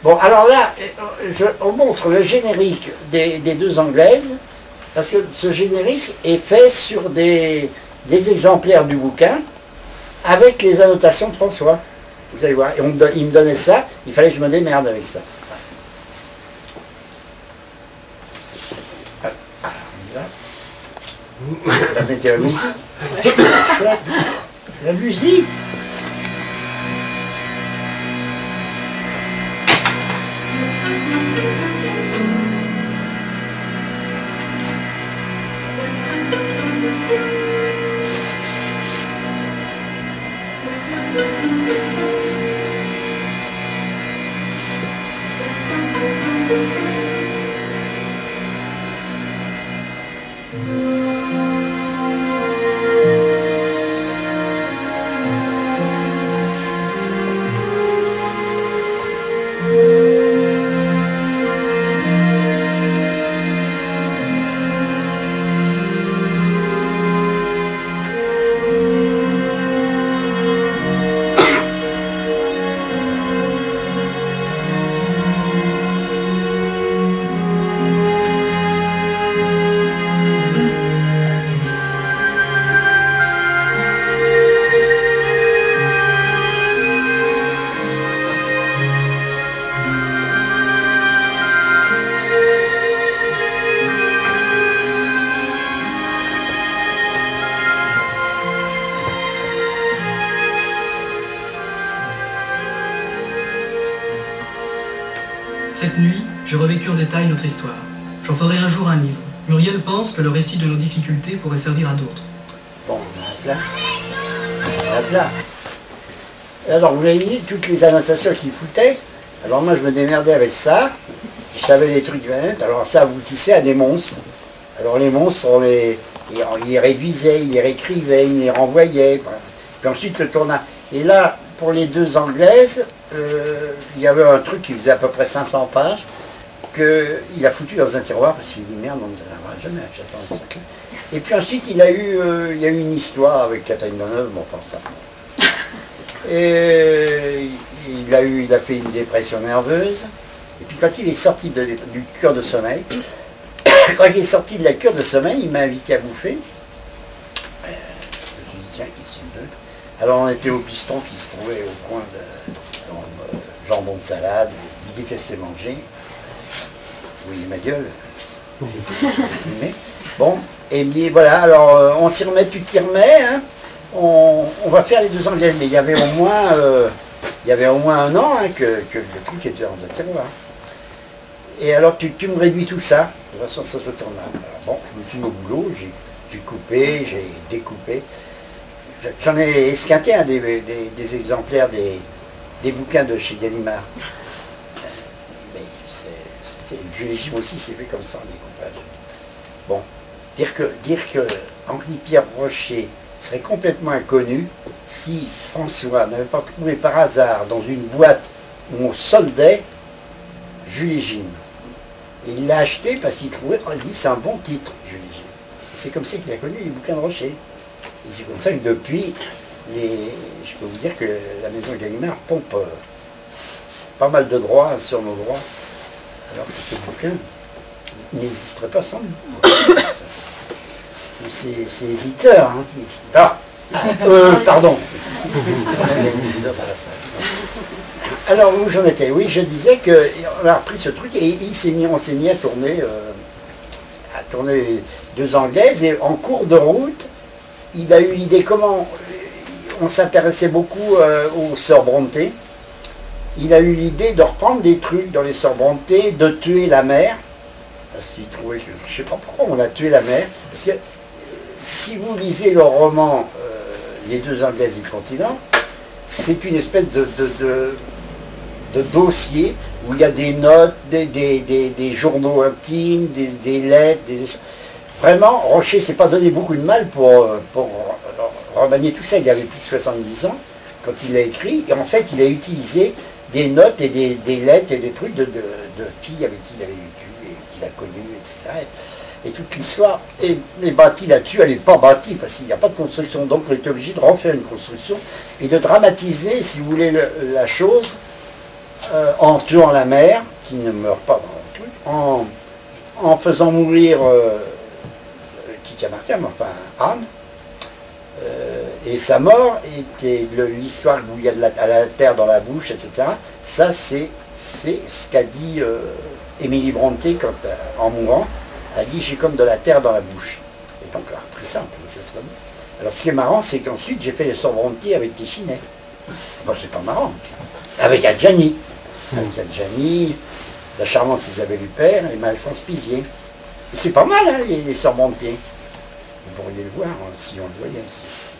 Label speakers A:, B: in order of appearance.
A: Bon, alors là, on montre le générique des deux Anglaises, parce que ce générique est fait sur des exemplaires du bouquin, avec les annotations de François. Vous allez voir, et il me donnait ça, il fallait que je me démerde avec ça. La mettez la musique. C'est la musique.
B: Cette nuit, je revécus en détail notre histoire. J'en ferai un jour un livre. Muriel pense que le récit de nos difficultés pourrait servir à d'autres.
A: Bon, là. Là. Alors, vous voyez toutes les annotations qu'il foutait. Alors moi, je me démerdais avec ça. Je savais les trucs. Alors ça aboutissait à des monstres. Alors les monstres, il les réduisait, il les réécrivait, il les renvoyait. Puis ensuite, le tournage. Et là, pour les deux Anglaises, il y avait un truc qui faisait à peu près 500 pages, qu'il a foutu dans un tiroir, parce qu'il dit merde, on ne verra jamais, j'attends ça. Et puis ensuite, il y a eu une histoire avec Catherine Deneuve, bon, pas ça. Et il a fait une dépression nerveuse. Et puis quand il est sorti du cure de sommeil, quand il est sorti de la cure de sommeil, il m'a invité à bouffer. Je me suis dit, tiens, qu'est-ce qu'il veut? Alors on était au piston qui se trouvait au coin de jambon de salade, il détestait manger. Vous voyez ma gueule. Bon, et bien voilà, alors on s'y remet, tu t'y remets, hein. On va faire les deux Anglaises, mais il y avait au moins un an hein, que le truc était dans un tiroir. Et alors tu me réduis tout ça, de toute façon ça se tourne. Alors bon, je me suis mis au boulot, j'ai coupé, j'ai découpé. J'en ai esquinté un des exemplaires des bouquins de chez Gallimard. Mais c'était Jules Gym aussi, c'est fait comme ça en découpage. Bon, dire que Henri-Pierre Brochet serait complètement inconnu si François n'avait pas trouvé par hasard dans une boîte où on soldait Jules Gym. Et il l'a acheté parce qu'il trouvait, il dit c'est un bon titre, Jules Gym. C'est comme ça qu'il a connu les bouquins de Brochet. Et c'est comme ça que depuis, je peux vous dire que la maison Gallimard pompe pas mal de droits sur nos droits, alors que ce bouquin n'existerait pas sans nous. C'est hésiteur. Hein. Pardon. Alors où j'en étais? Oui, je disais qu'on a repris ce truc et on s'est mis à tourner les deux Anglaises et en cours de route, il a eu l'idée comment on s'intéressait beaucoup aux sœurs Brontë. Il a eu l'idée de reprendre des trucs dans les sœurs Brontë, de tuer la mère, parce qu'il trouvait que, je ne sais pas pourquoi on a tué la mère, parce que si vous lisez le roman Les deux Anglaises du continent, c'est une espèce de dossier où il y a des notes, des journaux intimes, des lettres, Vraiment, Rocher s'est pas donné beaucoup de mal pour remanier tout ça. Il avait plus de 70 ans quand il l'a écrit. Et en fait, il a utilisé des notes et des lettres et des trucs de filles avec qui il avait vécu et qu'il a connu, etc. Et toute l'histoire est bâtie là-dessus. Elle n'est pas bâtie parce qu'il n'y a pas de construction. Donc on est obligé de refaire une construction et de dramatiser, si vous voulez, la chose en tuant la mère, qui ne meurt pas dans le truc, en faisant mourir Kitia Markham, enfin Anne. Et sa mort était l'histoire où il y a à la terre dans la bouche, etc. Ça, c'est ce qu'a dit Émilie Brontë quand, en mourant, a dit j'ai comme de la terre dans la bouche. Et donc, elle a repris ça, on trouvait ça très bon. Alors, ce qui est marrant, c'est qu'ensuite, j'ai fait les Sœurs Brontë avec Téchinet. Bon, c'est pas marrant. Avec Adjani. Avec Adjani, la charmante Isabelle Huppert et Marie-France Pizier. Et c'est pas mal, hein, les Sœurs Brontë. Vous pourriez le voir si on le voyait aussi.